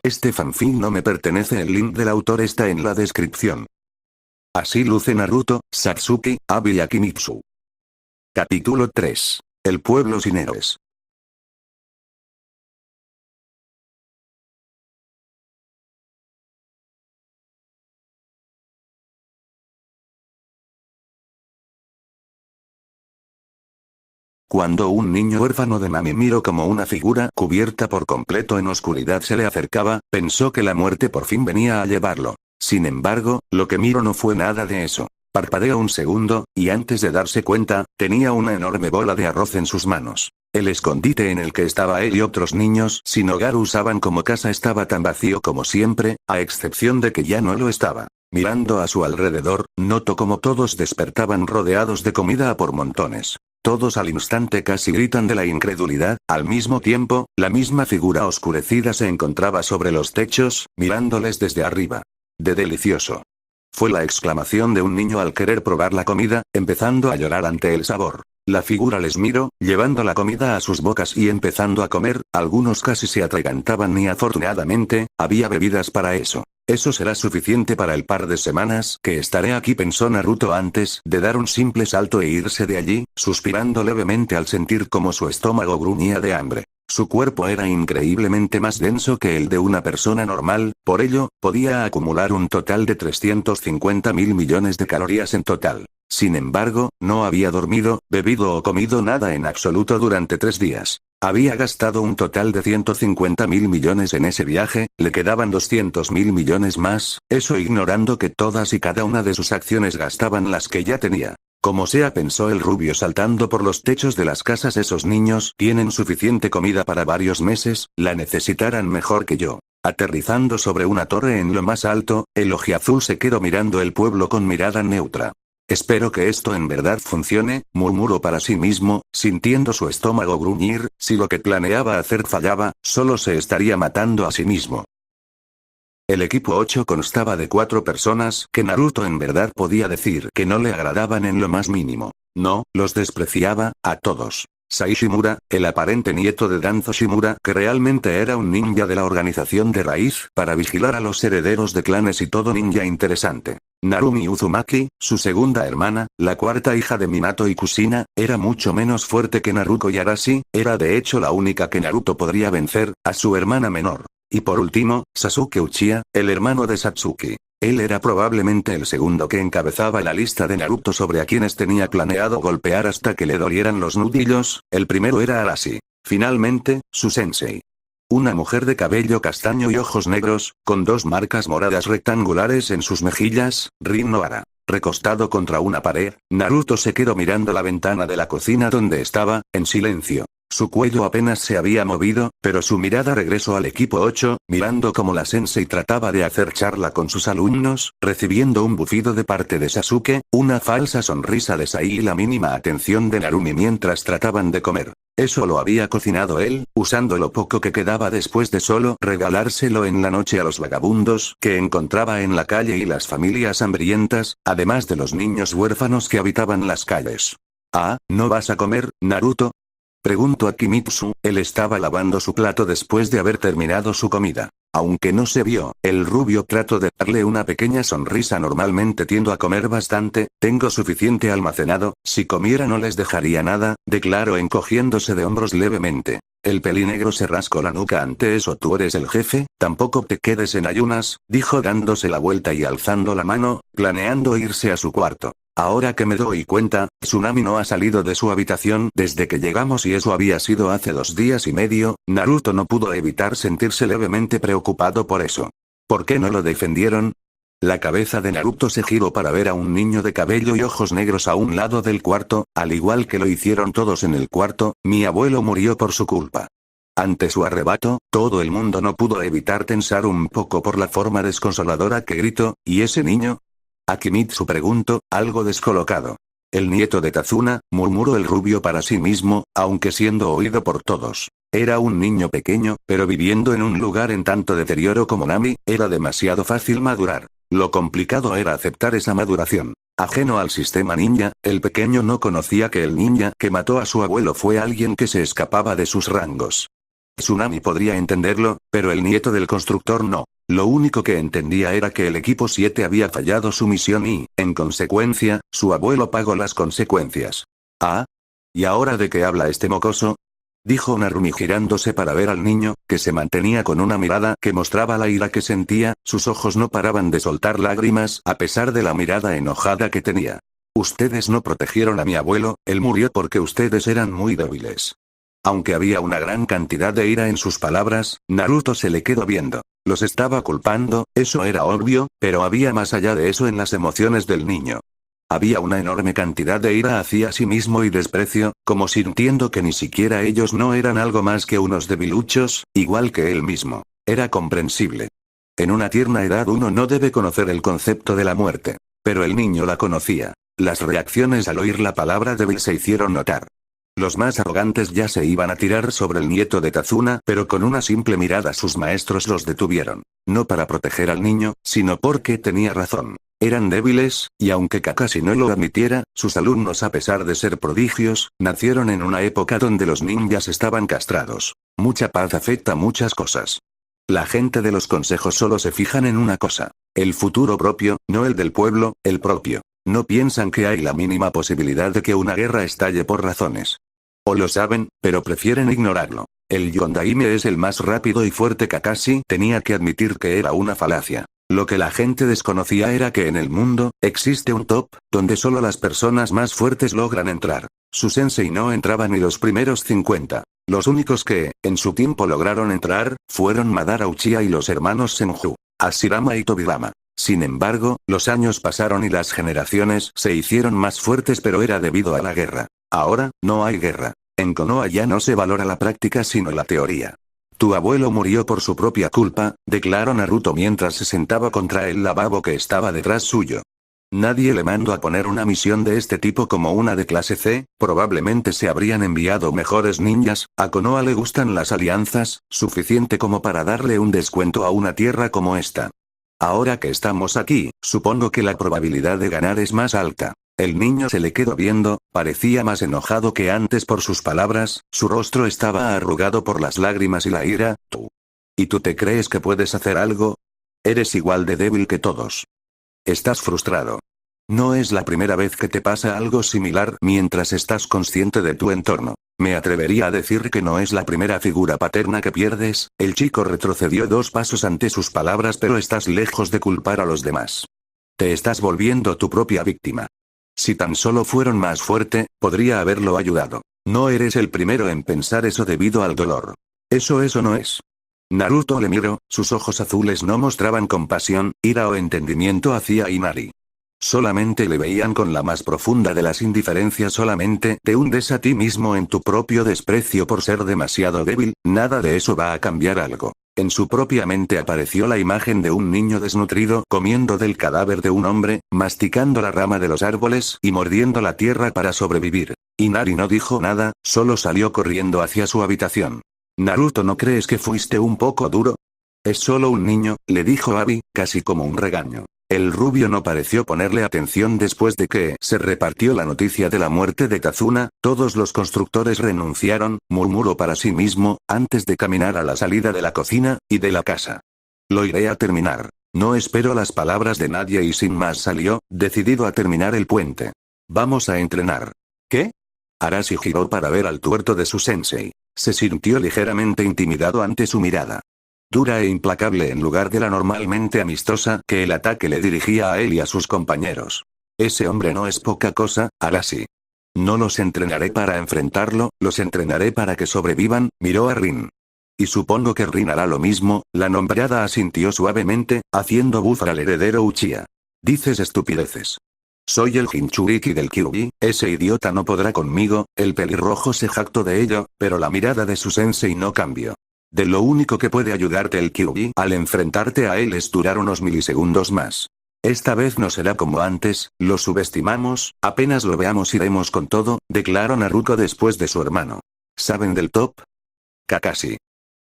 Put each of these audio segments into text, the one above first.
Este fanfic no me pertenece, el link del autor está en la descripción. Así luce Naruto, Satsuki, Abi y Akimitsu. Capítulo 3. El pueblo sin héroes. Cuando un niño huérfano de Nami miró como una figura cubierta por completo en oscuridad se le acercaba, pensó que la muerte por fin venía a llevarlo. Sin embargo, lo que miró no fue nada de eso. Parpadeó un segundo, y antes de darse cuenta, tenía una enorme bola de arroz en sus manos. El escondite en el que estaba él y otros niños sin hogar usaban como casa estaba tan vacío como siempre, a excepción de que ya no lo estaba. Mirando a su alrededor, notó como todos despertaban rodeados de comida a por montones. Todos al instante casi gritan de la incredulidad, al mismo tiempo, la misma figura oscurecida se encontraba sobre los techos, mirándoles desde arriba. ¡De delicioso! Fue la exclamación de un niño al querer probar la comida, empezando a llorar ante el sabor. La figura les miró, llevando la comida a sus bocas y empezando a comer, algunos casi se atragantaban y afortunadamente, había bebidas para eso. Eso será suficiente para el par de semanas que estaré aquí, pensó Naruto antes de dar un simple salto e irse de allí, suspirando levemente al sentir como su estómago gruñía de hambre. Su cuerpo era increíblemente más denso que el de una persona normal, por ello, podía acumular un total de 350.000 millones de calorías en total. Sin embargo, no había dormido, bebido o comido nada en absoluto durante 3 días. Había gastado un total de 150.000 millones en ese viaje, le quedaban 200.000 millones más, eso ignorando que todas y cada una de sus acciones gastaban las que ya tenía. Como sea, pensó el rubio saltando por los techos de las casas, esos niños tienen suficiente comida para varios meses, la necesitarán mejor que yo. Aterrizando sobre una torre en lo más alto, el ojiazul se quedó mirando el pueblo con mirada neutra. Espero que esto en verdad funcione, murmuró para sí mismo, sintiendo su estómago gruñir, si lo que planeaba hacer fallaba, solo se estaría matando a sí mismo. El equipo 8 constaba de 4 personas que Naruto en verdad podía decir que no le agradaban en lo más mínimo. No, los despreciaba, a todos. Sai Shimura, el aparente nieto de Danzo Shimura, que realmente era un ninja de la organización de raíz para vigilar a los herederos de clanes y todo ninja interesante. Narumi Uzumaki, su segunda hermana, la cuarta hija de Minato y Kushina, era mucho menos fuerte que Naruto y Arashi, era de hecho la única que Naruto podría vencer, a su hermana menor. Y por último, Sasuke Uchiha, el hermano de Satsuki. Él era probablemente el segundo que encabezaba la lista de Naruto sobre a quienes tenía planeado golpear hasta que le dolieran los nudillos, el primero era Arashi. Finalmente, su sensei. Una mujer de cabello castaño y ojos negros, con 2 marcas moradas rectangulares en sus mejillas, Rin Nohara. Recostado contra una pared, Naruto se quedó mirando la ventana de la cocina donde estaba, en silencio. Su cuello apenas se había movido, pero su mirada regresó al equipo 8, mirando cómo la sensei trataba de hacer charla con sus alumnos, recibiendo un bufido de parte de Sasuke, una falsa sonrisa de Sai y la mínima atención de Narumi mientras trataban de comer. Eso lo había cocinado él, usando lo poco que quedaba después de solo regalárselo en la noche a los vagabundos que encontraba en la calle y las familias hambrientas, además de los niños huérfanos que habitaban las calles. «Ah, ¿no vas a comer, Naruto?», preguntó a Kimitsu, él estaba lavando su plato después de haber terminado su comida. Aunque no se vio, el rubio trató de darle una pequeña sonrisa. Normalmente tiendo a comer bastante, tengo suficiente almacenado, si comiera no les dejaría nada, declaró encogiéndose de hombros levemente. El pelinegro se rascó la nuca ante eso. ¿Tú eres el jefe? Tampoco te quedes en ayunas, dijo dándose la vuelta y alzando la mano, planeando irse a su cuarto. Ahora que me doy cuenta, Tsunami no ha salido de su habitación desde que llegamos y eso había sido hace 2 días y medio, Naruto no pudo evitar sentirse levemente preocupado por eso. ¿Por qué no lo defendieron? La cabeza de Naruto se giró para ver a un niño de cabello y ojos negros a un lado del cuarto, al igual que lo hicieron todos en el cuarto, mi abuelo murió por su culpa. Ante su arrebato, todo el mundo no pudo evitar tensar un poco por la forma desconsoladora que gritó, ¿y ese niño? Akimitsu preguntó, algo descolocado. El nieto de Tazuna, murmuró el rubio para sí mismo, aunque siendo oído por todos. Era un niño pequeño, pero viviendo en un lugar en tanto deterioro como Nami, era demasiado fácil madurar. Lo complicado era aceptar esa maduración. Ajeno al sistema ninja, el pequeño no conocía que el ninja que mató a su abuelo fue alguien que se escapaba de sus rangos. Tsunami podría entenderlo, pero el nieto del constructor no. Lo único que entendía era que el equipo 7 había fallado su misión y, en consecuencia, su abuelo pagó las consecuencias. ¿Ah? ¿Y ahora de qué habla este mocoso? Dijo Narumi girándose para ver al niño, que se mantenía con una mirada que mostraba la ira que sentía, sus ojos no paraban de soltar lágrimas a pesar de la mirada enojada que tenía. Ustedes no protegieron a mi abuelo, él murió porque ustedes eran muy débiles. Aunque había una gran cantidad de ira en sus palabras, Naruto se le quedó viendo. Los estaba culpando, eso era obvio, pero había más allá de eso en las emociones del niño. Había una enorme cantidad de ira hacia sí mismo y desprecio, como sintiendo que ni siquiera ellos no eran algo más que unos debiluchos, igual que él mismo. Era comprensible. En una tierna edad uno no debe conocer el concepto de la muerte. Pero el niño la conocía. Las reacciones al oír la palabra débil se hicieron notar. Los más arrogantes ya se iban a tirar sobre el nieto de Kazuna, pero con una simple mirada sus maestros los detuvieron. No para proteger al niño, sino porque tenía razón. Eran débiles, y aunque Kakashi no lo admitiera, sus alumnos a pesar de ser prodigios, nacieron en una época donde los ninjas estaban castrados. Mucha paz afecta muchas cosas. La gente de los consejos solo se fijan en una cosa. El futuro propio, no el del pueblo, el propio. No piensan que hay la mínima posibilidad de que una guerra estalle por razones. O lo saben, pero prefieren ignorarlo. El Yondaime es el más rápido y fuerte. Kakashi tenía que admitir que era una falacia. Lo que la gente desconocía era que en el mundo, existe un top, donde solo las personas más fuertes logran entrar. Su sensei no entraba ni los primeros 50. Los únicos que, en su tiempo lograron entrar, fueron Madara Uchiha y los hermanos Senju, Hashirama y Tobirama. Sin embargo, los años pasaron y las generaciones se hicieron más fuertes, pero era debido a la guerra. Ahora, no hay guerra. En Konoha ya no se valora la práctica sino la teoría. Tu abuelo murió por su propia culpa, declaró Naruto mientras se sentaba contra el lavabo que estaba detrás suyo. Nadie le mandó a poner una misión de este tipo como una de clase C, probablemente se habrían enviado mejores ninjas, a Konoha le gustan las alianzas, suficiente como para darle un descuento a una tierra como esta. Ahora que estamos aquí, supongo que la probabilidad de ganar es más alta. El niño se le quedó viendo, parecía más enojado que antes por sus palabras, su rostro estaba arrugado por las lágrimas y la ira. ¿Tú? ¿Y tú te crees que puedes hacer algo? Eres igual de débil que todos. Estás frustrado. No es la primera vez que te pasa algo similar mientras estás consciente de tu entorno. Me atrevería a decir que no es la primera figura paterna que pierdes. El chico retrocedió 2 pasos ante sus palabras, pero estás lejos de culpar a los demás. Te estás volviendo tu propia víctima. Si tan solo fueron más fuerte, podría haberlo ayudado. No eres el primero en pensar eso debido al dolor. Eso no es. Naruto le miró, sus ojos azules no mostraban compasión, ira o entendimiento hacia Inari. Solamente le veían con la más profunda de las indiferencias. Solamente te hundes a ti mismo en tu propio desprecio por ser demasiado débil, nada de eso va a cambiar algo. En su propia mente apareció la imagen de un niño desnutrido comiendo del cadáver de un hombre, masticando la rama de los árboles y mordiendo la tierra para sobrevivir. Inari no dijo nada, solo salió corriendo hacia su habitación. Naruto, ¿no crees que fuiste un poco duro? Es solo un niño, le dijo Abi, casi como un regaño. El rubio no pareció ponerle atención después de que se repartió la noticia de la muerte de Kazuna. Todos los constructores renunciaron, murmuró para sí mismo, antes de caminar a la salida de la cocina y de la casa. Lo iré a terminar. No espero las palabras de nadie y sin más salió, decidido a terminar el puente. Vamos a entrenar. ¿Qué? Arashi giró para ver al tuerto de su sensei. Se sintió ligeramente intimidado ante su mirada. Dura e implacable en lugar de la normalmente amistosa que el ataque le dirigía a él y a sus compañeros. Ese hombre no es poca cosa, Arashi. No los entrenaré para enfrentarlo, los entrenaré para que sobrevivan, miró a Rin. Y supongo que Rin hará lo mismo, la nombrada asintió suavemente, haciendo bufar al heredero Uchiha. Dices estupideces. Soy el Jinchuriki del Kyuubi, ese idiota no podrá conmigo, el pelirrojo se jactó de ello, pero la mirada de su sensei no cambió. De lo único que puede ayudarte el Kyuubi al enfrentarte a él es durar unos milisegundos más. Esta vez no será como antes, lo subestimamos, apenas lo veamos iremos con todo, declaró Naruto después de su hermano. ¿Saben del top? Kakashi.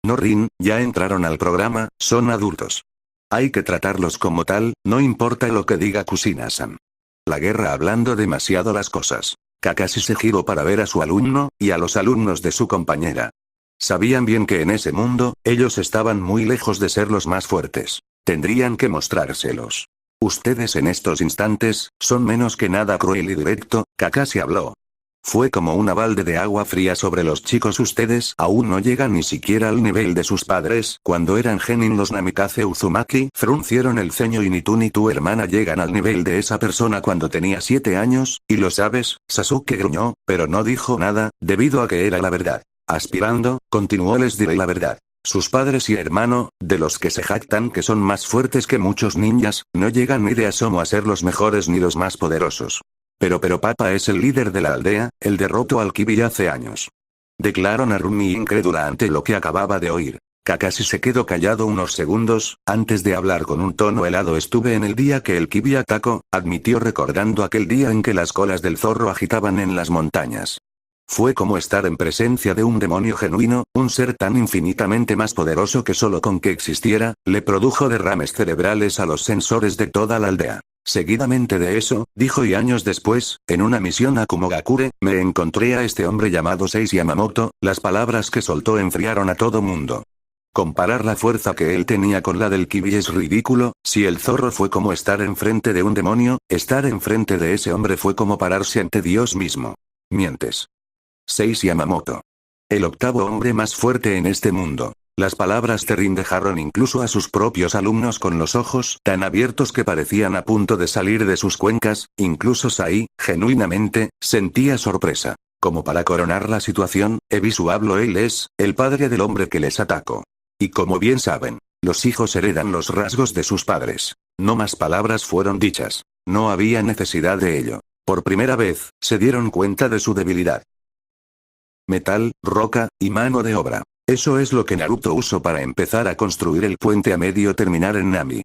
No Rin, ya entraron al programa, son adultos. Hay que tratarlos como tal, no importa lo que diga Kushina-san. La guerra hablando demasiado las cosas. Kakashi se giró para ver a su alumno, y a los alumnos de su compañera. Sabían bien que en ese mundo, ellos estaban muy lejos de ser los más fuertes. Tendrían que mostrárselos. Ustedes en estos instantes, son menos que nada cruel y directo, Kakashi habló. Fue como una balde de agua fría sobre los chicos. Ustedes aún no llegan ni siquiera al nivel de sus padres. Cuando eran genin los Namikaze Uzumaki fruncieron el ceño y ni tú ni tu hermana llegan al nivel de esa persona cuando tenía 7 años, y lo sabes, Sasuke gruñó, pero no dijo nada, debido a que era la verdad. Aspirando, continuó les diré la verdad. Sus padres y hermano, de los que se jactan que son más fuertes que muchos ninjas, no llegan ni de asomo a ser los mejores ni los más poderosos. Pero papá es el líder de la aldea, el derrotó al Kibi hace años. Declaró Narumi incrédula ante lo que acababa de oír. Kakashi se quedó callado unos segundos, antes de hablar con un tono helado. Estuve en el día que el Kibi atacó, admitió recordando aquel día en que las colas del zorro agitaban en las montañas. Fue como estar en presencia de un demonio genuino, un ser tan infinitamente más poderoso que solo con que existiera, le produjo derrames cerebrales a los sensores de toda la aldea. Seguidamente de eso, dijo y años después, en una misión a Kumogakure, me encontré a este hombre llamado Seis Yamamoto, las palabras que soltó enfriaron a todo mundo. Comparar la fuerza que él tenía con la del Kibi es ridículo, si el zorro fue como estar enfrente de un demonio, estar enfrente de ese hombre fue como pararse ante Dios mismo. Mientes. Seis Yamamoto. El octavo hombre más fuerte en este mundo. Las palabras Terrin dejaron incluso a sus propios alumnos con los ojos tan abiertos que parecían a punto de salir de sus cuencas, incluso Sai, genuinamente, sentía sorpresa. Como para coronar la situación, Ebisu habló, él es, el padre del hombre que les atacó. Y como bien saben, los hijos heredan los rasgos de sus padres. No más palabras fueron dichas. No había necesidad de ello. Por primera vez, se dieron cuenta de su debilidad. Metal, roca, y mano de obra. Eso es lo que Naruto usó para empezar a construir el puente a medio terminar en Nami.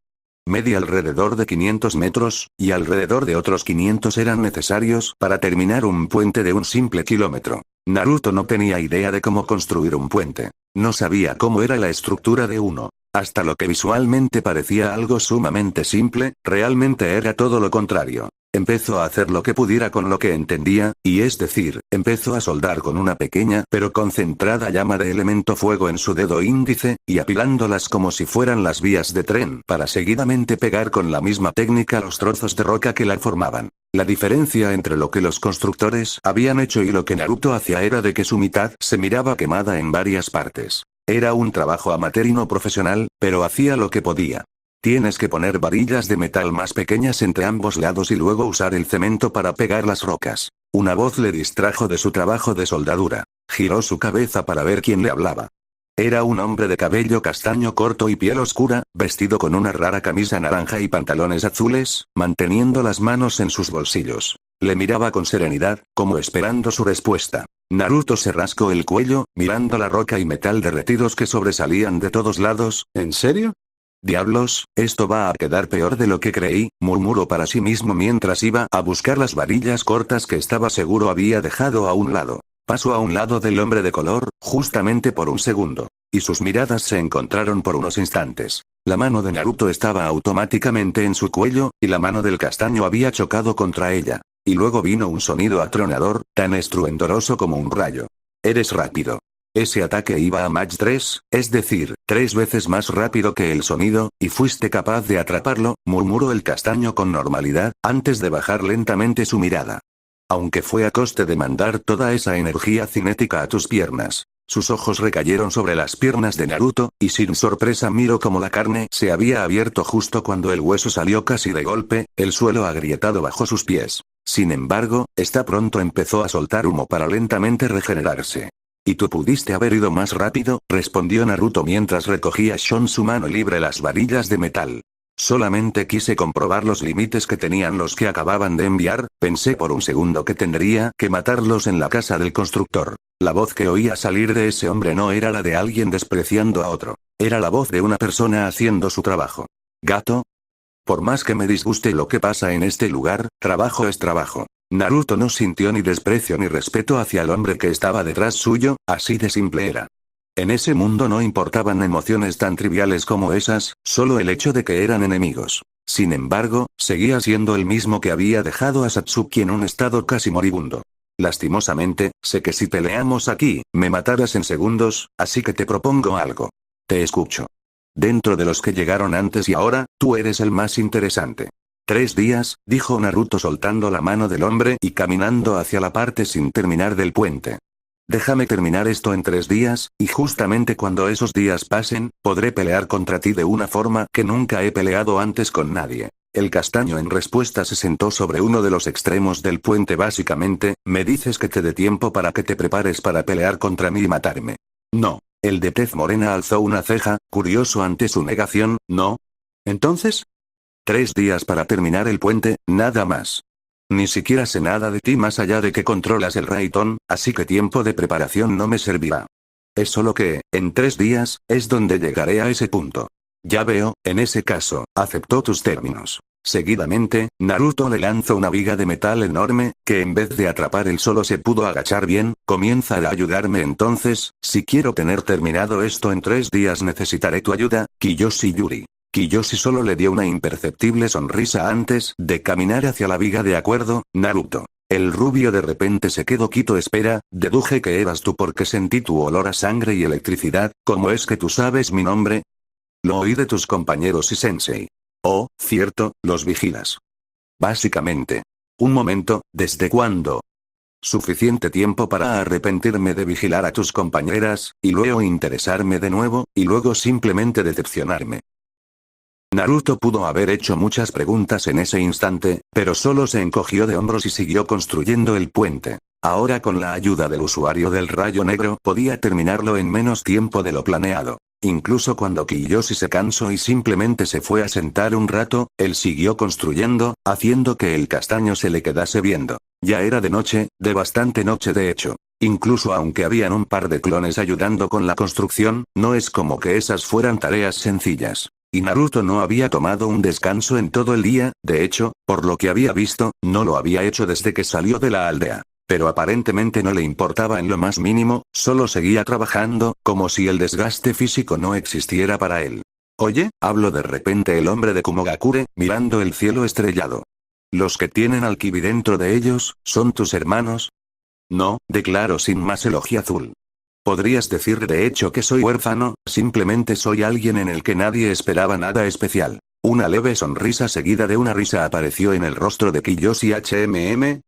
Media alrededor de 500 metros, y alrededor de otros 500 eran necesarios para terminar un puente de un simple kilómetro. Naruto no tenía idea de cómo construir un puente. No sabía cómo era la estructura de uno. Hasta lo que visualmente parecía algo sumamente simple, realmente era todo lo contrario. Empezó a hacer lo que pudiera con lo que entendía, y es decir, empezó a soldar con una pequeña pero concentrada llama de elemento fuego en su dedo índice, y apilándolas como si fueran las vías de tren para seguidamente pegar con la misma técnica los trozos de roca que la formaban. La diferencia entre lo que los constructores habían hecho y lo que Naruto hacía era de que su mitad se miraba quemada en varias partes. Era un trabajo amateur y no profesional, pero hacía lo que podía. Tienes que poner varillas de metal más pequeñas entre ambos lados y luego usar el cemento para pegar las rocas. Una voz le distrajo de su trabajo de soldadura. Giró su cabeza para ver quién le hablaba. Era un hombre de cabello castaño corto y piel oscura, vestido con una rara camisa naranja y pantalones azules, manteniendo las manos en sus bolsillos. Le miraba con serenidad, como esperando su respuesta. Naruto se rascó el cuello, mirando la roca y metal derretidos que sobresalían de todos lados. ¿En serio? Diablos, esto va a quedar peor de lo que creí, murmuró para sí mismo mientras iba a buscar las varillas cortas que estaba seguro había dejado a un lado. Pasó a un lado del hombre de color, justamente por un segundo. Y sus miradas se encontraron por unos instantes. La mano de Naruto estaba automáticamente en su cuello, y la mano del castaño había chocado contra ella. Y luego vino un sonido atronador, tan estruendoso como un rayo. Eres rápido. Ese ataque iba a Mach 3, es decir, 3 veces más rápido que el sonido, y fuiste capaz de atraparlo, murmuró el castaño con normalidad, antes de bajar lentamente su mirada. Aunque fue a coste de mandar toda esa energía cinética a tus piernas. Sus ojos recayeron sobre las piernas de Naruto, y sin sorpresa miró como la carne se había abierto justo cuando el hueso salió casi de golpe, el suelo agrietado bajo sus pies. Sin embargo, pronto empezó a soltar humo para lentamente regenerarse. ¿Y tú pudiste haber ido más rápido?, respondió Naruto mientras recogía Shon su mano libre las varillas de metal. Solamente quise comprobar los límites que tenían los que acababan de enviar, pensé por un segundo que tendría que matarlos en la casa del constructor. La voz que oía salir de ese hombre no era la de alguien despreciando a otro. Era la voz de una persona haciendo su trabajo. ¿Gato? Por más que me disguste lo que pasa en este lugar, trabajo es trabajo. Naruto no sintió ni desprecio ni respeto hacia el hombre que estaba detrás suyo, así de simple era. En ese mundo no importaban emociones tan triviales como esas, solo el hecho de que eran enemigos. Sin embargo, seguía siendo el mismo que había dejado a Satsuki en un estado casi moribundo. Lastimosamente, sé que si peleamos aquí, me matarás en segundos, así que te propongo algo. Te escucho. Dentro de los que llegaron antes y ahora, tú eres el más interesante. 3 días, dijo Naruto soltando la mano del hombre y caminando hacia la parte sin terminar del puente. Déjame terminar esto en 3 días, y justamente cuando esos días pasen, podré pelear contra ti de una forma que nunca he peleado antes con nadie. El castaño en respuesta se sentó sobre uno de los extremos del puente. Básicamente, me dices que te dé tiempo para que te prepares para pelear contra mí y matarme. No. El de tez morena alzó una ceja, curioso ante su negación. ¿No? Entonces, 3 días para terminar el puente, nada más. Ni siquiera sé nada de ti más allá de que controlas el Raitón, así que tiempo de preparación no me servirá. Es solo que, en 3 días, es donde llegaré a ese punto. Ya veo, en ese caso, aceptó tus términos. Seguidamente, Naruto le lanzó una viga de metal enorme, que en vez de atrapar él solo se pudo agachar bien. Comienza a ayudarme entonces, si quiero tener terminado esto en 3 días necesitaré tu ayuda, Kiyoshi Yuri. Kiyoshi solo le dio una imperceptible sonrisa antes de caminar hacia la viga. De acuerdo, Naruto. El rubio de repente se quedó quieto. Espera, deduje que eras tú porque sentí tu olor a sangre y electricidad. ¿Cómo es que tú sabes mi nombre? Lo oí de tus compañeros y sensei. Oh, cierto, los vigilas. Básicamente. Un momento, ¿desde cuándo? Suficiente tiempo para arrepentirme de vigilar a tus compañeras, y luego interesarme de nuevo, y luego simplemente decepcionarme. Naruto pudo haber hecho muchas preguntas en ese instante, pero solo se encogió de hombros y siguió construyendo el puente. Ahora con la ayuda del usuario del rayo negro podía terminarlo en menos tiempo de lo planeado. Incluso cuando Kiyoshi se cansó y simplemente se fue a sentar un rato, él siguió construyendo, haciendo que el castaño se le quedase viendo. Ya era de noche, de bastante noche de hecho. Incluso aunque habían un par de clones ayudando con la construcción, no es como que esas fueran tareas sencillas. Y Naruto no había tomado un descanso en todo el día, de hecho, por lo que había visto, no lo había hecho desde que salió de la aldea. Pero aparentemente no le importaba en lo más mínimo, solo seguía trabajando, como si el desgaste físico no existiera para él. Oye, habló de repente el hombre de Kumogakure, mirando el cielo estrellado. ¿Los que tienen al Kibi dentro de ellos, son tus hermanos? No, declaró sin más el ojiazul. Podrías decir de hecho que soy huérfano, simplemente soy alguien en el que nadie esperaba nada especial. Una leve sonrisa seguida de una risa apareció en el rostro de Kiyoshi. HMPH,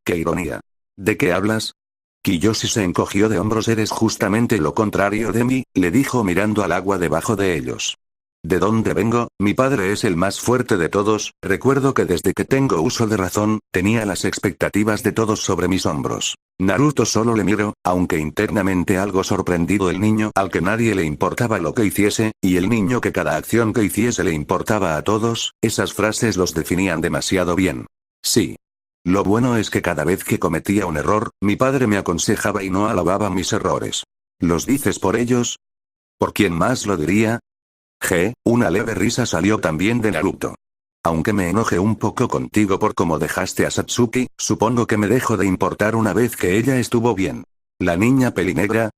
qué ironía. ¿De qué hablas? Kiyoshi se encogió de hombros. Eres justamente lo contrario de mí, le dijo mirando al agua debajo de ellos. ¿De dónde vengo? Mi padre es el más fuerte de todos. Recuerdo que desde que tengo uso de razón, tenía las expectativas de todos sobre mis hombros. Naruto solo le miró, aunque internamente algo sorprendido. El niño al que nadie le importaba lo que hiciese, y el niño que cada acción que hiciese le importaba a todos, esas frases los definían demasiado bien. Sí. Lo bueno es que cada vez que cometía un error, mi padre me aconsejaba y no alababa mis errores. ¿Los dices por ellos? ¿Por quién más lo diría? Una leve risa salió también de Naruto. Aunque me enoje un poco contigo por cómo dejaste a Satsuki, supongo que me dejo de importar una vez que ella estuvo bien. ¿La niña pelinegra?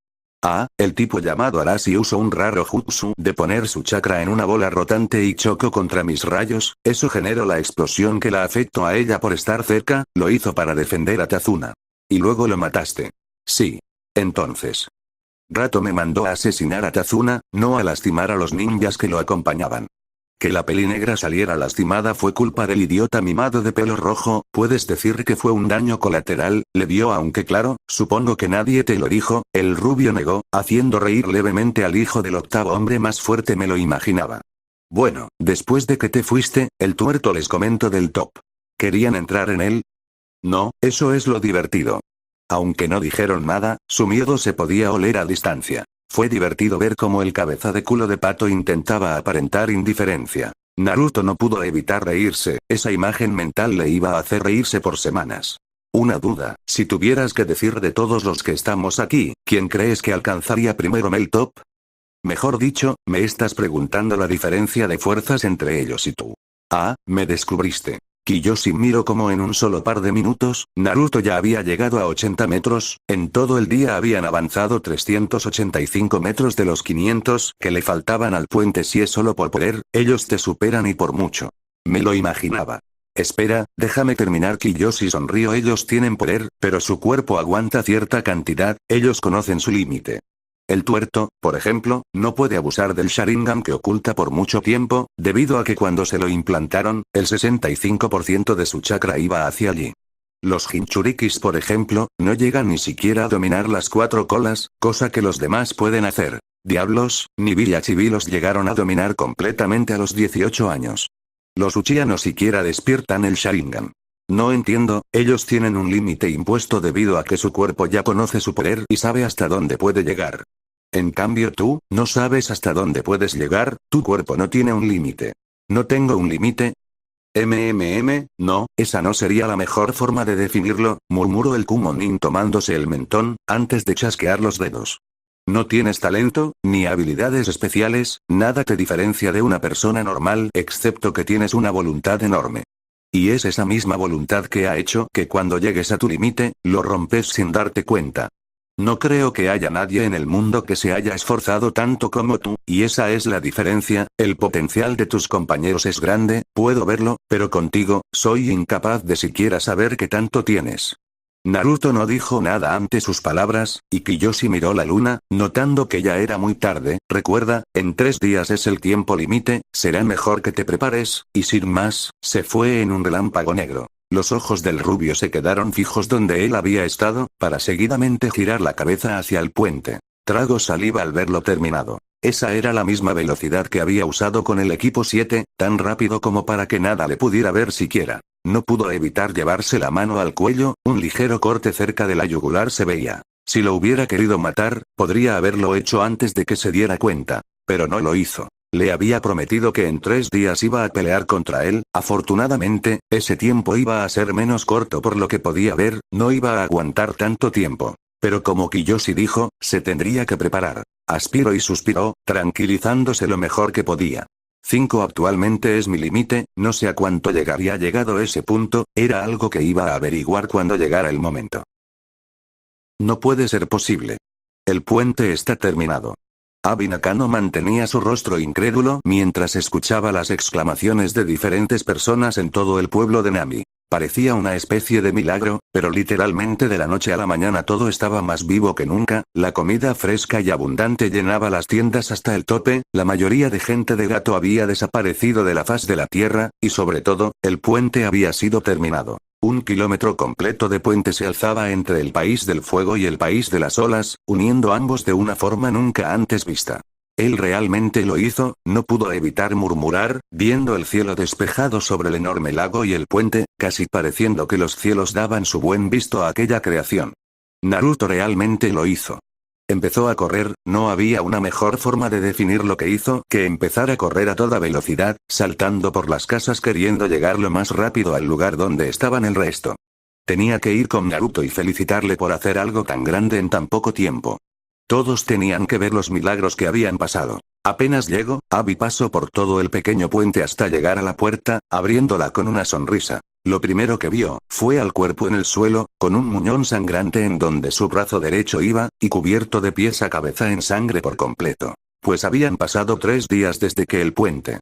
Ah, el tipo llamado Arashi usó un raro jutsu de poner su chakra en una bola rotante y chocó contra mis rayos. Eso generó la explosión que la afectó a ella por estar cerca. Lo hizo para defender a Tazuna. Y luego lo mataste. Sí. Entonces. Rato me mandó a asesinar a Tazuna, no a lastimar a los ninjas que lo acompañaban. Que la pelinegra saliera lastimada fue culpa del idiota mimado de pelo rojo. Puedes decir que fue un daño colateral, le vio, aunque claro, supongo que nadie te lo dijo. El rubio negó, haciendo reír levemente al hijo del octavo hombre más fuerte. Me lo imaginaba. Bueno, después de que te fuiste, el tuerto les comentó del top. ¿Querían entrar en él? No, eso es lo divertido. Aunque no dijeron nada, su miedo se podía oler a distancia. Fue divertido ver cómo el cabeza de culo de pato intentaba aparentar indiferencia. Naruto no pudo evitar reírse, esa imagen mental le iba a hacer reírse por semanas. Una duda, si tuvieras que decir de todos los que estamos aquí, ¿quién crees que alcanzaría primero el top? Mejor dicho, me estás preguntando la diferencia de fuerzas entre ellos y tú. Ah, me descubriste. Kiyoshi miró como en un solo par de minutos, Naruto ya había llegado a 80 metros, en todo el día habían avanzado 385 metros de los 500 que le faltaban al puente. Si es solo por poder, ellos te superan y por mucho. Me lo imaginaba. Espera, déjame terminar. Kiyoshi sonrió. Ellos tienen poder, pero su cuerpo aguanta cierta cantidad, ellos conocen su límite. El tuerto, por ejemplo, no puede abusar del Sharingan que oculta por mucho tiempo, debido a que cuando se lo implantaron, el 65% de su chakra iba hacia allí. Los Jinchurikis, por ejemplo, no llegan ni siquiera a dominar las 4 colas, cosa que los demás pueden hacer. Diablos, ni Villachibi los llegaron a dominar completamente a los 18 años. Los Uchiha no siquiera despiertan el Sharingan. No entiendo, ellos tienen un límite impuesto debido a que su cuerpo ya conoce su poder y sabe hasta dónde puede llegar. En cambio tú, no sabes hasta dónde puedes llegar, tu cuerpo no tiene un límite. ¿No tengo un límite? No, esa no sería la mejor forma de definirlo, murmuró el Kumonin tomándose el mentón, antes de chasquear los dedos. No tienes talento, ni habilidades especiales, nada te diferencia de una persona normal excepto que tienes una voluntad enorme. Y es esa misma voluntad que ha hecho que cuando llegues a tu límite, lo rompes sin darte cuenta. No creo que haya nadie en el mundo que se haya esforzado tanto como tú, y esa es la diferencia, el potencial de tus compañeros es grande, puedo verlo, pero contigo, soy incapaz de siquiera saber qué tanto tienes. Naruto no dijo nada ante sus palabras, y Kiyoshi miró la luna, notando que ya era muy tarde. Recuerda, en 3 días es el tiempo límite, será mejor que te prepares, y sin más, se fue en un relámpago negro. Los ojos del rubio se quedaron fijos donde él había estado, para seguidamente girar la cabeza hacia el puente. Tragó saliva al verlo terminado. Esa era la misma velocidad que había usado con el equipo 7, tan rápido como para que nada le pudiera ver siquiera. No pudo evitar llevarse la mano al cuello, un ligero corte cerca de la yugular se veía. Si lo hubiera querido matar, podría haberlo hecho antes de que se diera cuenta. Pero no lo hizo. Le había prometido que en 3 días iba a pelear contra él, afortunadamente, ese tiempo iba a ser menos corto por lo que podía ver, no iba a aguantar tanto tiempo. Pero como Kiyoshi dijo, se tendría que preparar. Aspiró y suspiró, tranquilizándose lo mejor que podía. 5 actualmente es mi límite, no sé a cuánto llegaría llegado ese punto, era algo que iba a averiguar cuando llegara el momento. No puede ser posible. El puente está terminado. Abi Nakano mantenía su rostro incrédulo mientras escuchaba las exclamaciones de diferentes personas en todo el pueblo de Nami. Parecía una especie de milagro, pero literalmente de la noche a la mañana todo estaba más vivo que nunca, la comida fresca y abundante llenaba las tiendas hasta el tope, la mayoría de gente de Gato había desaparecido de la faz de la tierra, y sobre todo, el puente había sido terminado. 1 kilómetro completo de puente se alzaba entre el país del fuego y el país de las olas, uniendo ambos de una forma nunca antes vista. Él realmente lo hizo, no pudo evitar murmurar, viendo el cielo despejado sobre el enorme lago y el puente, casi pareciendo que los cielos daban su buen visto a aquella creación. Naruto realmente lo hizo. Empezó a correr, no había una mejor forma de definir lo que hizo que empezar a correr a toda velocidad, saltando por las casas queriendo llegar lo más rápido al lugar donde estaban el resto. Tenía que ir con Naruto y felicitarle por hacer algo tan grande en tan poco tiempo. Todos tenían que ver los milagros que habían pasado. Apenas llegó, Abi pasó por todo el pequeño puente hasta llegar a la puerta, abriéndola con una sonrisa. Lo primero que vio, fue al cuerpo en el suelo, con un muñón sangrante en donde su brazo derecho iba, y cubierto de pies a cabeza en sangre por completo. Pues habían pasado 3 días desde que el puente.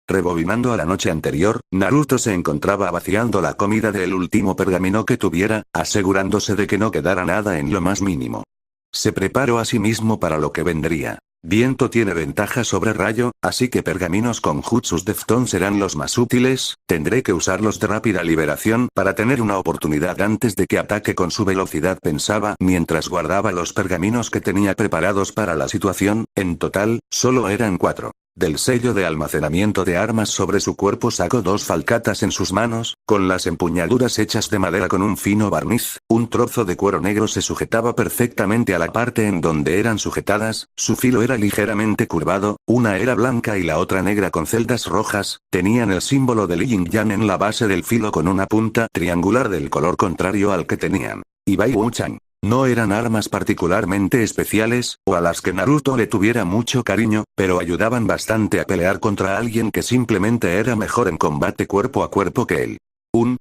Rebobinando a la noche anterior, Naruto se encontraba vaciando la comida del último pergamino que tuviera, asegurándose de que no quedara nada en lo más mínimo. Se preparó a sí mismo para lo que vendría. Viento tiene ventaja sobre rayo, así que pergaminos con jutsus de Fton serán los más útiles, tendré que usarlos de rápida liberación para tener una oportunidad antes de que ataque con su velocidad, pensaba mientras guardaba los pergaminos que tenía preparados para la situación. En total, solo eran 4. Del sello de almacenamiento de armas sobre su cuerpo sacó 2 falcatas en sus manos, con las empuñaduras hechas de madera con un fino barniz, un trozo de cuero negro se sujetaba perfectamente a la parte en donde eran sujetadas, su filo era ligeramente curvado, una era blanca y la otra negra con celdas rojas, tenían el símbolo del yin yang en la base del filo con una punta triangular del color contrario al que tenían. Ibai Wu-chan. No eran armas particularmente especiales, o a las que Naruto le tuviera mucho cariño, pero ayudaban bastante a pelear contra alguien que simplemente era mejor en combate cuerpo a cuerpo que él.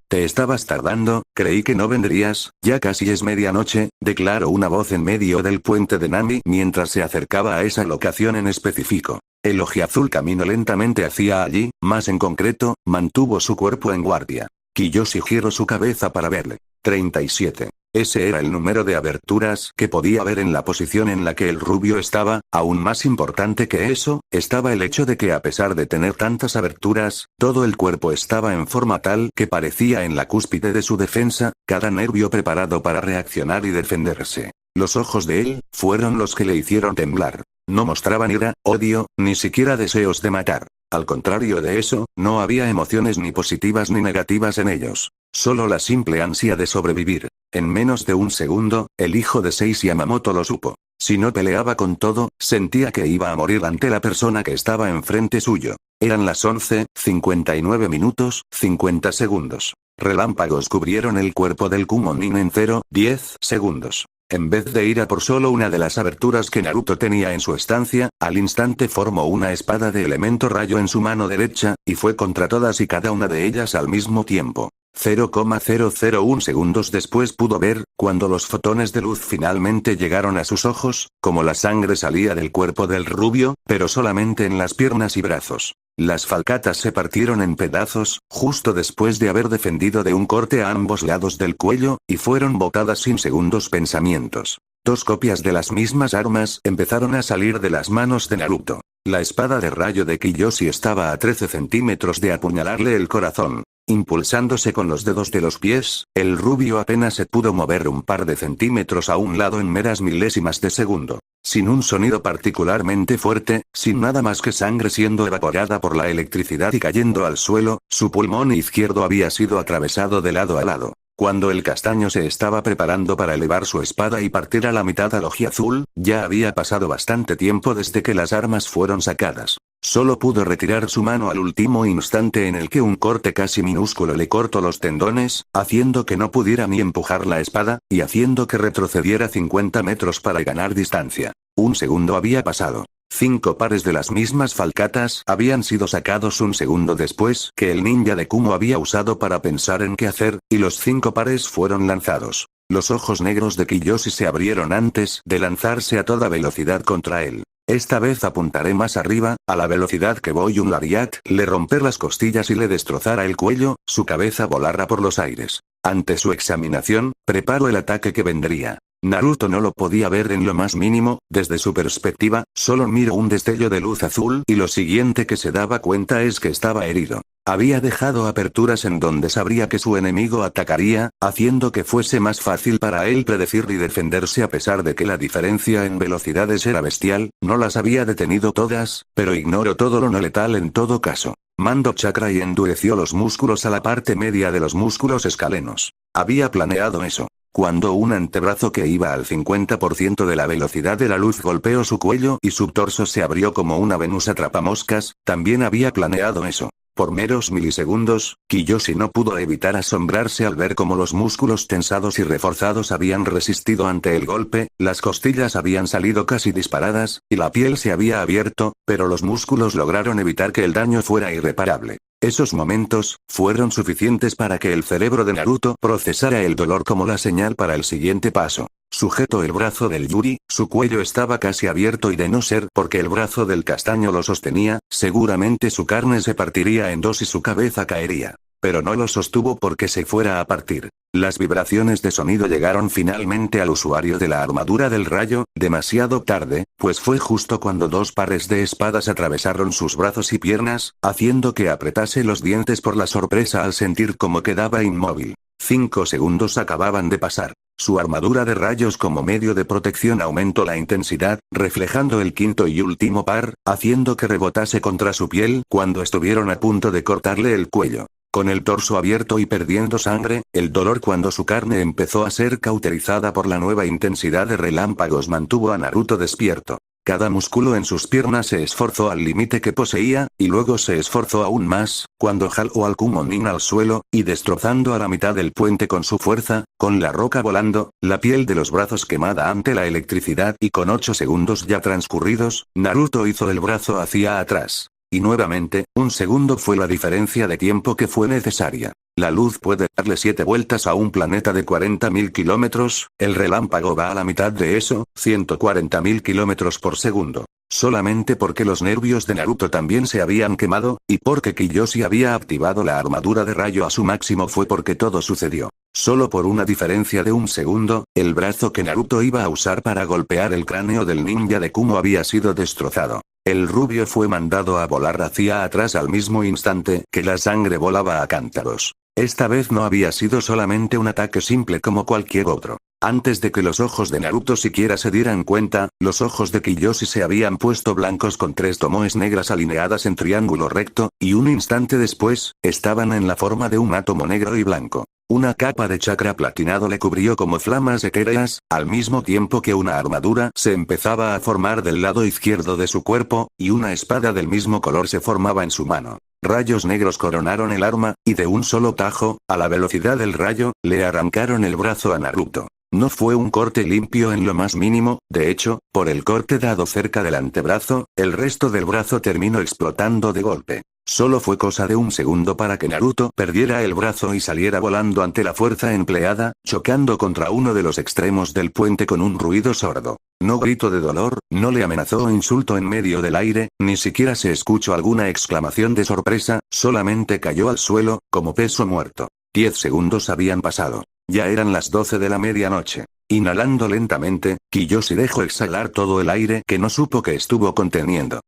Te estabas tardando, creí que no vendrías, ya casi es medianoche, declaró una voz en medio del puente de Nami mientras se acercaba a esa locación en específico. El ojiazul caminó lentamente hacia allí, más en concreto, mantuvo su cuerpo en guardia. Kiyoshi giró su cabeza para verle. 37. Ese era el número de aberturas que podía ver en la posición en la que el rubio estaba. Aún más importante que eso, estaba el hecho de que a pesar de tener tantas aberturas, todo el cuerpo estaba en forma tal que parecía en la cúspide de su defensa, cada nervio preparado para reaccionar y defenderse. Los ojos de él fueron los que le hicieron temblar. No mostraban ira, odio, ni siquiera deseos de matar. Al contrario de eso, no había emociones ni positivas ni negativas en ellos. Solo la simple ansia de sobrevivir. En menos de un segundo, el hijo de Seis Yamamoto lo supo. Si no peleaba con todo, sentía que iba a morir ante la persona que estaba enfrente suyo. Eran las 11:59 minutos, 50 segundos. Relámpagos cubrieron el cuerpo del Kumonin en 0:10 segundos. En vez de ir a por solo una de las aberturas que Naruto tenía en su estancia, al instante formó una espada de elemento rayo en su mano derecha, y fue contra todas y cada una de ellas al mismo tiempo. 0,001 segundos después pudo ver, cuando los fotones de luz finalmente llegaron a sus ojos, como la sangre salía del cuerpo del rubio, pero solamente en las piernas y brazos. Las falcatas se partieron en pedazos, justo después de haber defendido de un corte a ambos lados del cuello, y fueron botadas sin segundos pensamientos. Dos copias de las mismas armas empezaron a salir de las manos de Naruto. La espada de rayo de Kiyoshi estaba a 13 centímetros de apuñalarle el corazón. Impulsándose con los dedos de los pies, el rubio apenas se pudo mover un par de centímetros a un lado en meras milésimas de segundo. Sin un sonido particularmente fuerte, sin nada más que sangre siendo evaporada por la electricidad y cayendo al suelo, su pulmón izquierdo había sido atravesado de lado a lado. Cuando el castaño se estaba preparando para elevar su espada y partir a la mitad al ojiazul, ya había pasado bastante tiempo desde que las armas fueron sacadas. Solo pudo retirar su mano al último instante en el que un corte casi minúsculo le cortó los tendones, haciendo que no pudiera ni empujar la espada, y haciendo que retrocediera 50 metros para ganar distancia. Un segundo había pasado. 5 pares de las mismas falcatas habían sido sacados un segundo después que el ninja de Kumo había usado para pensar en qué hacer, y los 5 pares fueron lanzados. Los ojos negros de Kiyoshi se abrieron antes de lanzarse a toda velocidad contra él. Esta vez apuntaré más arriba, a la velocidad que voy un lariat, le romper las costillas y le destrozara el cuello, su cabeza volara por los aires. Ante su examinación, preparó el ataque que vendría. Naruto no lo podía ver en lo más mínimo, desde su perspectiva, solo miró un destello de luz azul y lo siguiente que se daba cuenta es que estaba herido. Había dejado aperturas en donde sabría que su enemigo atacaría, haciendo que fuese más fácil para él predecir y defenderse a pesar de que la diferencia en velocidades era bestial. No las había detenido todas, pero ignoró todo lo no letal en todo caso. Mandó chakra y endureció los músculos a la parte media de los músculos escalenos. Había planeado eso. Cuando un antebrazo que iba al 50% de la velocidad de la luz golpeó su cuello y su torso se abrió como una Venus atrapamoscas, también había planeado eso. Por meros milisegundos, Kiyoshi no pudo evitar asombrarse al ver cómo los músculos tensados y reforzados habían resistido ante el golpe, las costillas habían salido casi disparadas, y la piel se había abierto, pero los músculos lograron evitar que el daño fuera irreparable. Esos momentos fueron suficientes para que el cerebro de Naruto procesara el dolor como la señal para el siguiente paso. Sujetó el brazo del Yuri, su cuello estaba casi abierto y de no ser porque el brazo del castaño lo sostenía, seguramente su carne se partiría en dos y su cabeza caería. Pero no lo sostuvo porque se fuera a partir. Las vibraciones de sonido llegaron finalmente al usuario de la armadura del rayo, demasiado tarde, pues fue justo cuando 2 pares de espadas atravesaron sus brazos y piernas, haciendo que apretase los dientes por la sorpresa al sentir cómo quedaba inmóvil. 5 segundos acababan de pasar. Su armadura de rayos como medio de protección aumentó la intensidad, reflejando el quinto y último par, haciendo que rebotase contra su piel cuando estuvieron a punto de cortarle el cuello. Con el torso abierto y perdiendo sangre, el dolor cuando su carne empezó a ser cauterizada por la nueva intensidad de relámpagos mantuvo a Naruto despierto. Cada músculo en sus piernas se esforzó al límite que poseía, y luego se esforzó aún más, cuando jaló al Kumonin al suelo, y destrozando a la mitad del puente con su fuerza, con la roca volando, la piel de los brazos quemada ante la electricidad y con 8 segundos ya transcurridos, Naruto hizo el brazo hacia atrás. Y nuevamente, un segundo fue la diferencia de tiempo que fue necesaria. La luz puede darle 7 vueltas a un planeta de 40.000 kilómetros, el relámpago va a la mitad de eso, 140.000 kilómetros por segundo. Solamente porque los nervios de Naruto también se habían quemado, y porque Kiyoshi había activado la armadura de rayo a su máximo fue porque todo sucedió. Solo por una diferencia de un segundo, el brazo que Naruto iba a usar para golpear el cráneo del ninja de Kumo había sido destrozado. El rubio fue mandado a volar hacia atrás al mismo instante que la sangre volaba a cántaros. Esta vez no había sido solamente un ataque simple como cualquier otro. Antes de que los ojos de Naruto siquiera se dieran cuenta, los ojos de Kiyoshi se habían puesto blancos con 3 tomoes negras alineadas en triángulo recto, y un instante después, estaban en la forma de un átomo negro y blanco. Una capa de chakra platinado le cubrió como flamas etéreas, al mismo tiempo que una armadura se empezaba a formar del lado izquierdo de su cuerpo, y una espada del mismo color se formaba en su mano. Rayos negros coronaron el arma, y de un solo tajo, a la velocidad del rayo, le arrancaron el brazo a Naruto. No fue un corte limpio en lo más mínimo, de hecho, por el corte dado cerca del antebrazo, el resto del brazo terminó explotando de golpe. Solo fue cosa de un segundo para que Naruto perdiera el brazo y saliera volando ante la fuerza empleada, chocando contra uno de los extremos del puente con un ruido sordo. No gritó de dolor, no le amenazó o insultó en medio del aire, ni siquiera se escuchó alguna exclamación de sorpresa, solamente cayó al suelo, como peso muerto. 10 segundos habían pasado. Ya eran las 12 de la medianoche. Inhalando lentamente, Kiyoshi dejó exhalar todo el aire que no supo que estuvo conteniendo.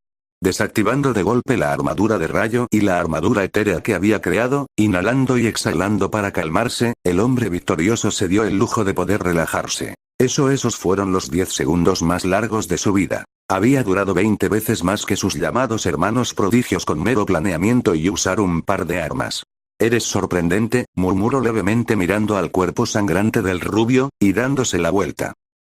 Desactivando de golpe la armadura de rayo y la armadura etérea que había creado, inhalando y exhalando para calmarse, el hombre victorioso se dio el lujo de poder relajarse. Esos fueron los 10 segundos más largos de su vida. Había durado 20 veces más que sus llamados hermanos prodigios con mero planeamiento y usar un par de armas. Eres sorprendente, murmuró levemente mirando al cuerpo sangrante del rubio, y dándose la vuelta.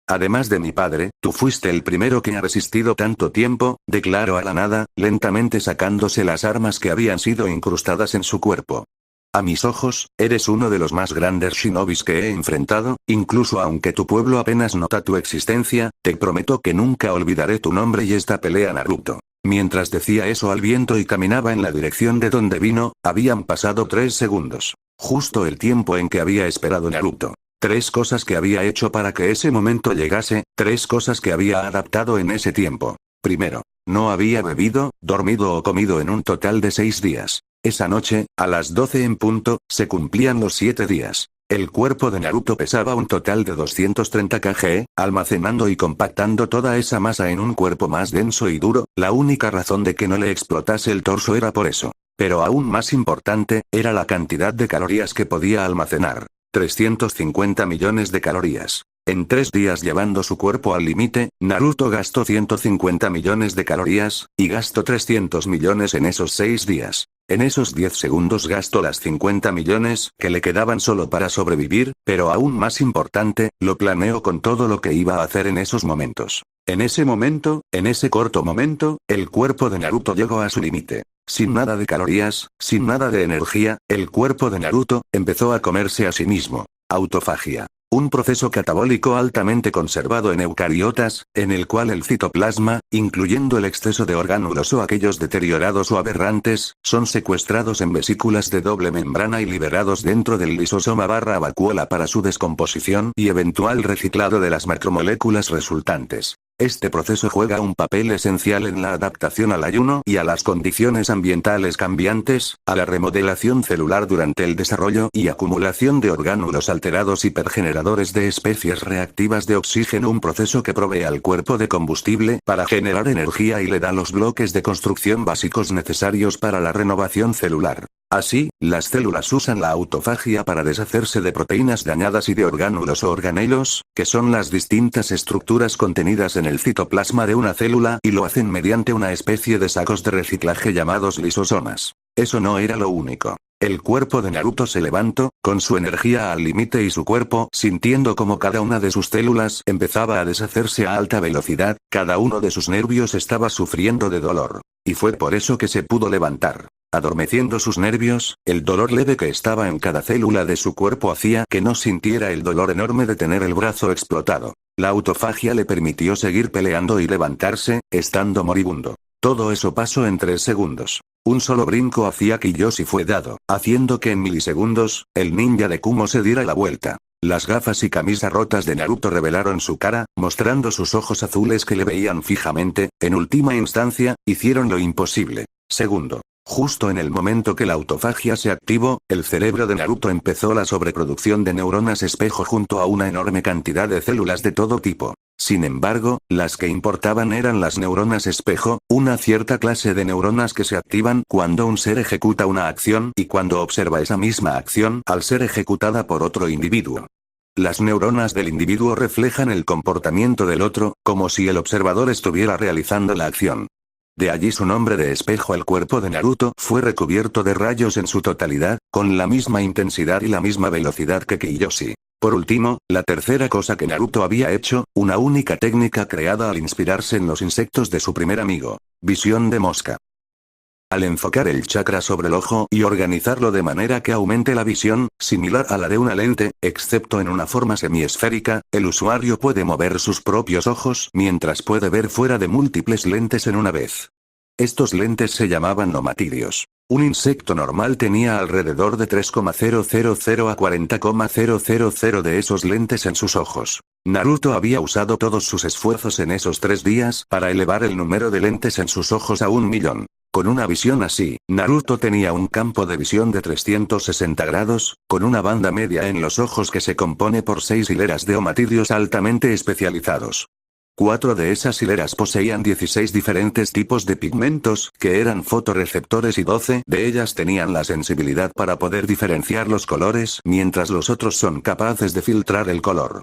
Además de mi padre, tú fuiste el primero que ha resistido tanto tiempo, declaró a la nada, lentamente sacándose las armas que habían sido incrustadas en su cuerpo. A mis ojos, eres uno de los más grandes shinobis que he enfrentado, incluso aunque tu pueblo apenas nota tu existencia, te prometo que nunca olvidaré tu nombre y esta pelea Naruto. Mientras decía eso al viento y caminaba en la dirección de donde vino, habían pasado 3 segundos. Justo el tiempo en que había esperado Naruto. 3 cosas que había hecho para que ese momento llegase, 3 cosas que había adaptado en ese tiempo. Primero, no había bebido, dormido o comido en un total de 6 días. Esa noche, a las 12 en punto, se cumplían los 7 días. El cuerpo de Naruto pesaba un total de 230 kg, almacenando y compactando toda esa masa en un cuerpo más denso y duro, la única razón de que no le explotase el torso era por eso. Pero aún más importante, era la cantidad de calorías que podía almacenar. 350 millones de calorías. En 3 días llevando su cuerpo al límite, Naruto gastó 150 millones de calorías, y gastó 300 millones en esos 6 días. En esos 10 segundos gastó las 50 millones que le quedaban solo para sobrevivir, pero aún más importante, lo planeó con todo lo que iba a hacer en esos momentos. En ese momento, en ese corto momento, el cuerpo de Naruto llegó a su límite. Sin nada de calorías, sin nada de energía, el cuerpo de Naruto empezó a comerse a sí mismo. Autofagia. Un proceso catabólico altamente conservado en eucariotas, en el cual el citoplasma, incluyendo el exceso de orgánulos o aquellos deteriorados o aberrantes, son secuestrados en vesículas de doble membrana y liberados dentro del lisosoma barra vacuola para su descomposición y eventual reciclado de las macromoléculas resultantes. Este proceso juega un papel esencial en la adaptación al ayuno y a las condiciones ambientales cambiantes, a la remodelación celular durante el desarrollo y acumulación de orgánulos alterados hipergeneradores de especies reactivas de oxígeno, un proceso que provee al cuerpo de combustible para generar energía y le da los bloques de construcción básicos necesarios para la renovación celular. Así, las células usan la autofagia para deshacerse de proteínas dañadas y de orgánulos o organelos, que son las distintas estructuras contenidas en el citoplasma de una célula, y lo hacen mediante una especie de sacos de reciclaje llamados lisosomas. Eso no era lo único. El cuerpo de Naruto se levantó, con su energía al límite y su cuerpo sintiendo como cada una de sus células empezaba a deshacerse a alta velocidad, cada uno de sus nervios estaba sufriendo de dolor. Y fue por eso que se pudo levantar. Adormeciendo sus nervios, el dolor leve que estaba en cada célula de su cuerpo hacía que no sintiera el dolor enorme de tener el brazo explotado. La autofagia le permitió seguir peleando y levantarse, estando moribundo. Todo eso pasó en 3 segundos. Un solo brinco hacía que Kiyoshi fue dado, haciendo que en milisegundos, el ninja de Kumo se diera la vuelta. Las gafas y camisa rotas de Naruto revelaron su cara, mostrando sus ojos azules que le veían fijamente. En última instancia, hicieron lo imposible. Segundo. Justo en el momento que la autofagia se activó, el cerebro de Naruto empezó la sobreproducción de neuronas espejo junto a una enorme cantidad de células de todo tipo. Sin embargo, las que importaban eran las neuronas espejo, una cierta clase de neuronas que se activan cuando un ser ejecuta una acción y cuando observa esa misma acción al ser ejecutada por otro individuo. Las neuronas del individuo reflejan el comportamiento del otro, como si el observador estuviera realizando la acción. De allí su nombre de espejo. El cuerpo de Naruto fue recubierto de rayos en su totalidad, con la misma intensidad y la misma velocidad que Kiyoshi. Por último, la tercera cosa que Naruto había hecho, una única técnica creada al inspirarse en los insectos de su primer amigo. Visión de mosca. Al enfocar el chakra sobre el ojo y organizarlo de manera que aumente la visión, similar a la de una lente, excepto en una forma semiesférica, el usuario puede mover sus propios ojos mientras puede ver fuera de múltiples lentes en una vez. Estos lentes se llamaban nomatidios. Un insecto normal tenía alrededor de 3,000 a 40,000 de esos lentes en sus ojos. Naruto había usado todos sus esfuerzos en esos 3 días para elevar el número de lentes en sus ojos a 1.000.000. Con una visión así, Naruto tenía un campo de visión de 360 grados, con una banda media en los ojos que se compone por 6 hileras de omatidios altamente especializados. 4 de esas hileras poseían 16 diferentes tipos de pigmentos, que eran fotorreceptores, y 12 de ellas tenían la sensibilidad para poder diferenciar los colores, mientras los otros son capaces de filtrar el color.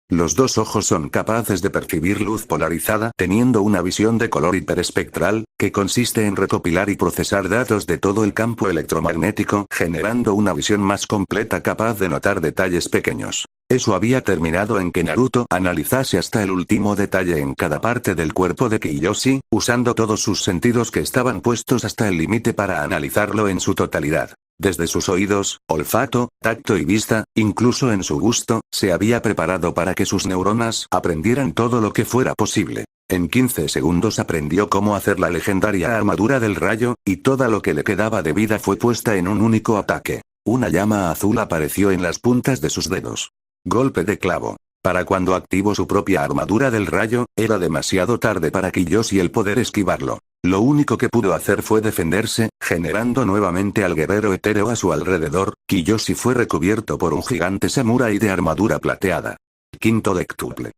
Los 2 ojos son capaces de percibir luz polarizada, teniendo una visión de color hiperespectral, que consiste en recopilar y procesar datos de todo el campo electromagnético, generando una visión más completa capaz de notar detalles pequeños. Eso había terminado en que Naruto analizase hasta el último detalle en cada parte del cuerpo de Kiyoshi, usando todos sus sentidos que estaban puestos hasta el límite para analizarlo en su totalidad. Desde sus oídos, olfato, tacto y vista, incluso en su gusto, se había preparado para que sus neuronas aprendieran todo lo que fuera posible. En 15 segundos aprendió cómo hacer la legendaria armadura del rayo, y todo lo que le quedaba de vida fue puesta en un único ataque. Una llama azul apareció en las puntas de sus dedos. Golpe de clavo. Para cuando activó su propia armadura del rayo, era demasiado tarde para Kiyoshi el poder esquivarlo. Lo único que pudo hacer fue defenderse, generando nuevamente al guerrero etéreo a su alrededor. Kiyoshi fue recubierto por un gigante samurái de armadura plateada. Quinto dectuple.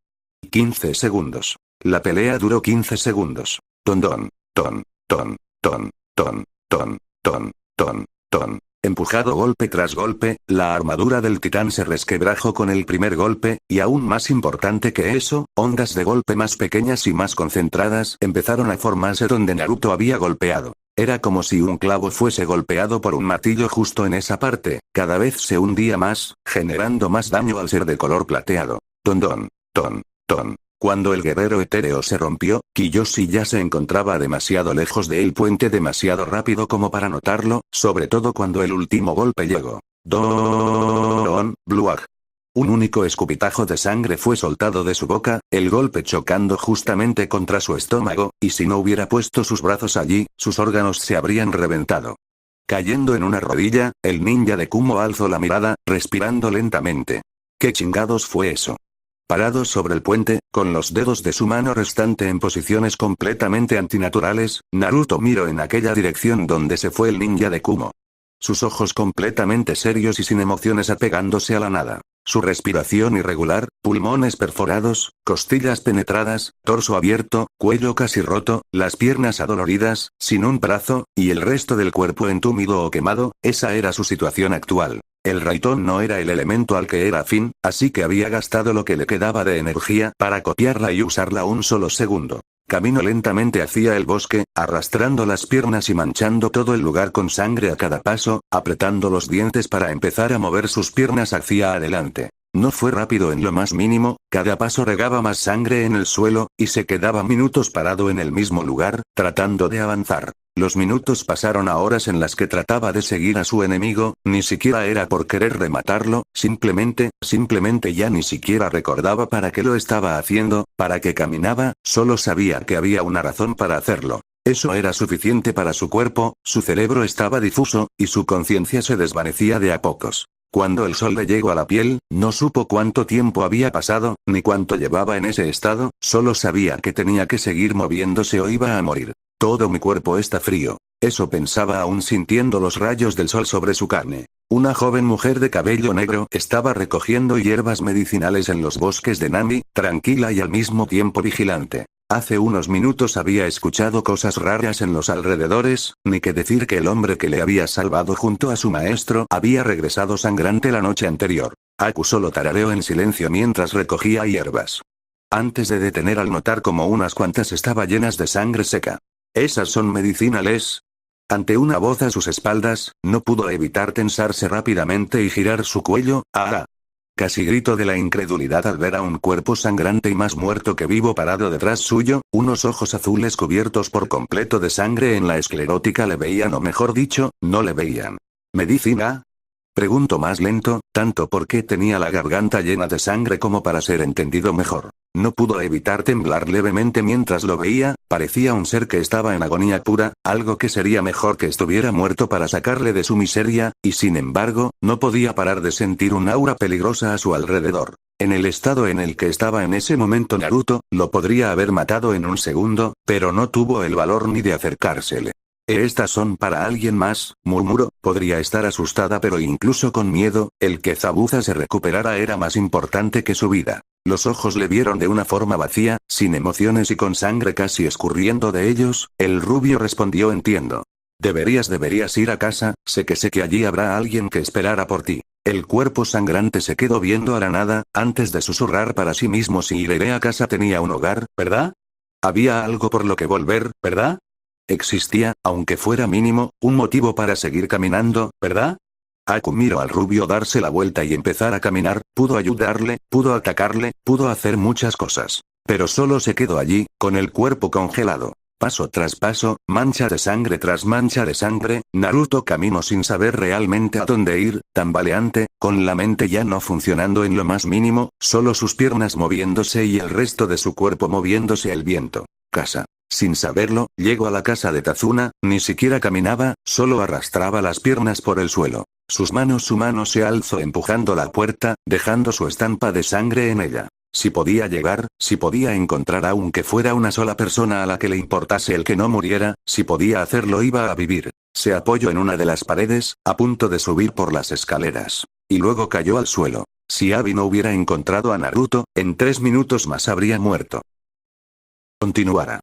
15 segundos. La pelea duró 15 segundos. Ton, ton, ton, ton, ton, ton, ton, ton, ton, ton. Empujado golpe tras golpe, la armadura del titán se resquebrajó con el primer golpe, y aún más importante que eso, ondas de golpe más pequeñas y más concentradas empezaron a formarse donde Naruto había golpeado. Era como si un clavo fuese golpeado por un martillo justo en esa parte, cada vez se hundía más, generando más daño al ser de color plateado. Ton, ton, ton, ton. Cuando el guerrero etéreo se rompió, Kiyoshi ya se encontraba demasiado lejos del puente, demasiado rápido como para notarlo, sobre todo cuando el último golpe llegó. Don, Bluag. Un único escupitajo de sangre fue soltado de su boca, el golpe chocando justamente contra su estómago, y si no hubiera puesto sus brazos allí, sus órganos se habrían reventado. Cayendo en una rodilla, el ninja de Kumo alzó la mirada, respirando lentamente. ¿Qué chingados fue eso? Parado sobre el puente, con los dedos de su mano restante en posiciones completamente antinaturales, Naruto miró en aquella dirección donde se fue el ninja de Kumo. Sus ojos completamente serios y sin emociones apegándose a la nada. Su respiración irregular, pulmones perforados, costillas penetradas, torso abierto, cuello casi roto, las piernas adoloridas, sin un brazo, y el resto del cuerpo entumido o quemado, esa era su situación actual. El Raitón no era el elemento al que era afín, así que había gastado lo que le quedaba de energía para copiarla y usarla un solo segundo. Caminó lentamente hacia el bosque, arrastrando las piernas y manchando todo el lugar con sangre a cada paso, apretando los dientes para empezar a mover sus piernas hacia adelante. No fue rápido en lo más mínimo, cada paso regaba más sangre en el suelo, y se quedaba minutos parado en el mismo lugar, tratando de avanzar. Los minutos pasaron a horas en las que trataba de seguir a su enemigo, ni siquiera era por querer rematarlo, simplemente ya ni siquiera recordaba para qué lo estaba haciendo, para qué caminaba, solo sabía que había una razón para hacerlo. Eso era suficiente para su cuerpo, su cerebro estaba difuso, y su conciencia se desvanecía de a pocos. Cuando el sol le llegó a la piel, no supo cuánto tiempo había pasado, ni cuánto llevaba en ese estado, solo sabía que tenía que seguir moviéndose o iba a morir. Todo mi cuerpo está frío. Eso pensaba aún sintiendo los rayos del sol sobre su carne. Una joven mujer de cabello negro estaba recogiendo hierbas medicinales en los bosques de Nami, tranquila y al mismo tiempo vigilante. Hace unos minutos había escuchado cosas raras en los alrededores, ni que decir que el hombre que le había salvado junto a su maestro había regresado sangrante la noche anterior. Aku solo tarareó en silencio mientras recogía hierbas. Antes de detener al notar como unas cuantas estaban llenas de sangre seca. ¿Esas son medicinales? Ante una voz a sus espaldas, no pudo evitar tensarse rápidamente y girar su cuello. ¡Ah! Casi gritó de la incredulidad al ver a un cuerpo sangrante y más muerto que vivo parado detrás suyo, unos ojos azules cubiertos por completo de sangre en la esclerótica le veían o mejor dicho, no le veían. ¿Medicina? Preguntó más lento, tanto porque tenía la garganta llena de sangre como para ser entendido mejor. No pudo evitar temblar levemente mientras lo veía, parecía un ser que estaba en agonía pura, algo que sería mejor que estuviera muerto para sacarle de su miseria, y sin embargo, no podía parar de sentir un aura peligrosa a su alrededor. En el estado en el que estaba en ese momento Naruto, lo podría haber matado en un segundo, pero no tuvo el valor ni de acercársele. Estas son para alguien más, murmuró, podría estar asustada pero incluso con miedo, el que Zabuza se recuperara era más importante que su vida. Los ojos le vieron de una forma vacía, sin emociones y con sangre casi escurriendo de ellos, el rubio respondió entiendo. Deberías ir a casa, sé que allí habrá alguien que esperara por ti. El cuerpo sangrante se quedó viendo a la nada, antes de susurrar para sí mismo si iré a casa tenía un hogar, ¿verdad? Había algo por lo que volver, ¿verdad? Existía, aunque fuera mínimo, un motivo para seguir caminando, ¿verdad? Aku miró al rubio darse la vuelta y empezar a caminar, pudo ayudarle, pudo atacarle, pudo hacer muchas cosas. Pero solo se quedó allí, con el cuerpo congelado. Paso tras paso, mancha de sangre tras mancha de sangre, Naruto caminó sin saber realmente a dónde ir, tambaleante, con la mente ya no funcionando en lo más mínimo, solo sus piernas moviéndose y el resto de su cuerpo moviéndose al viento. Casa. Sin saberlo, llegó a la casa de Tazuna, ni siquiera caminaba, solo arrastraba las piernas por el suelo. Su mano se alzó empujando la puerta, dejando su estampa de sangre en ella. Si podía llegar, si podía encontrar aunque fuera una sola persona a la que le importase el que no muriera, si podía hacerlo iba a vivir. Se apoyó en una de las paredes, a punto de subir por las escaleras. Y luego cayó al suelo. Si Abi no hubiera encontrado a Naruto, en 3 minutos más habría muerto. Continuará.